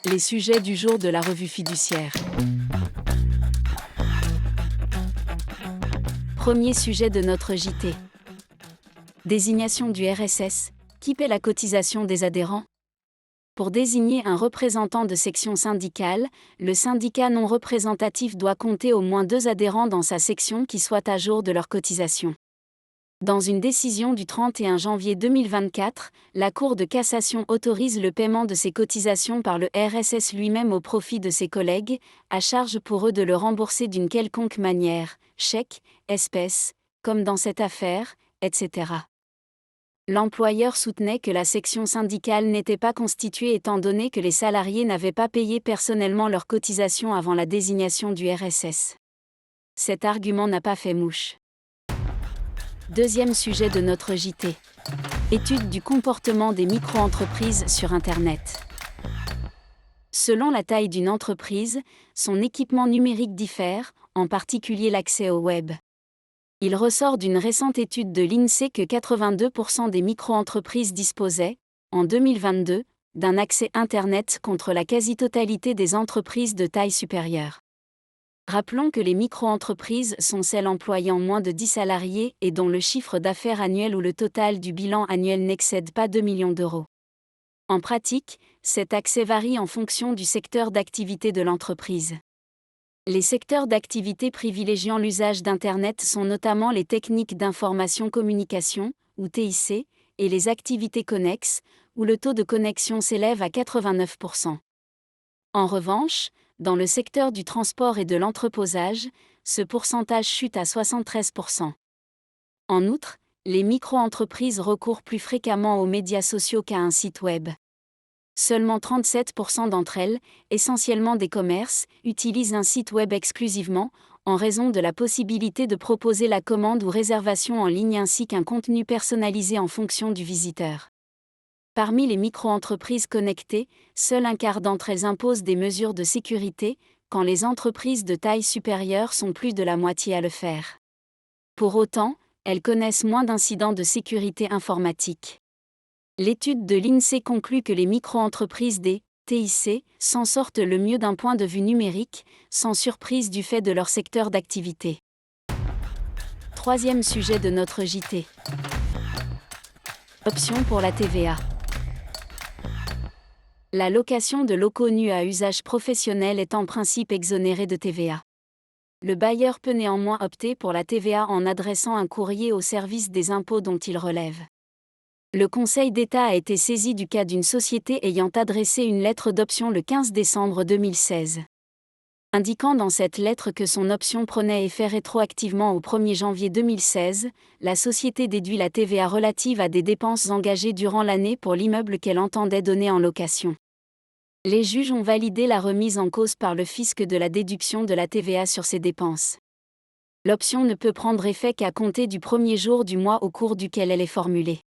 Les sujets du jour de la revue fiduciaire. Premier sujet de notre JT. Désignation du RSS. Qui paie la cotisation des adhérents ? Pour désigner un représentant de section syndicale, le syndicat non représentatif doit compter au moins 2 adhérents dans sa section qui soient à jour de leur cotisation. Dans une décision du 31 janvier 2024, la Cour de cassation autorise le paiement de ces cotisations par le RSS lui-même au profit de ses collègues, à charge pour eux de le rembourser d'une quelconque manière, chèque, espèce, comme dans cette affaire, etc. L'employeur soutenait que la section syndicale n'était pas constituée étant donné que les salariés n'avaient pas payé personnellement leurs cotisations avant la désignation du RSS. Cet argument n'a pas fait mouche. Deuxième sujet de notre JT. Étude du comportement des micro-entreprises sur Internet. Selon la taille d'une entreprise, son équipement numérique diffère, en particulier l'accès au web. Il ressort d'une récente étude de l'INSEE que 82% des micro-entreprises disposaient, en 2022, d'un accès Internet contre la quasi-totalité des entreprises de taille supérieure. Rappelons que les micro-entreprises sont celles employant moins de 10 salariés et dont le chiffre d'affaires annuel ou le total du bilan annuel n'excède pas 2 millions d'euros. En pratique, cet accès varie en fonction du secteur d'activité de l'entreprise. Les secteurs d'activité privilégiant l'usage d'Internet sont notamment les techniques d'information-communication, ou TIC, et les activités connexes, où le taux de connexion s'élève à 89%. En revanche, dans le secteur du transport et de l'entreposage, ce pourcentage chute à 73%. En outre, les micro-entreprises recourent plus fréquemment aux médias sociaux qu'à un site web. Seulement 37% d'entre elles, essentiellement des commerces, utilisent un site web exclusivement, en raison de la possibilité de proposer la commande ou réservation en ligne ainsi qu'un contenu personnalisé en fonction du visiteur. Parmi les micro-entreprises connectées, seul un quart d'entre elles imposent des mesures de sécurité, quand les entreprises de taille supérieure sont plus de la moitié à le faire. Pour autant, elles connaissent moins d'incidents de sécurité informatique. L'étude de l'INSEE conclut que les micro-entreprises des TIC s'en sortent le mieux d'un point de vue numérique, sans surprise du fait de leur secteur d'activité. Troisième sujet de notre JT. Option pour la TVA. La location de locaux nus à usage professionnel est en principe exonérée de TVA. Le bailleur peut néanmoins opter pour la TVA en adressant un courrier au service des impôts dont il relève. Le Conseil d'État a été saisi du cas d'une société ayant adressé une lettre d'option le 15 décembre 2016. Indiquant dans cette lettre que son option prenait effet rétroactivement au 1er janvier 2016, la société déduit la TVA relative à des dépenses engagées durant l'année pour l'immeuble qu'elle entendait donner en location. Les juges ont validé la remise en cause par le fisc de la déduction de la TVA sur ces dépenses. L'option ne peut prendre effet qu'à compter du premier jour du mois au cours duquel elle est formulée.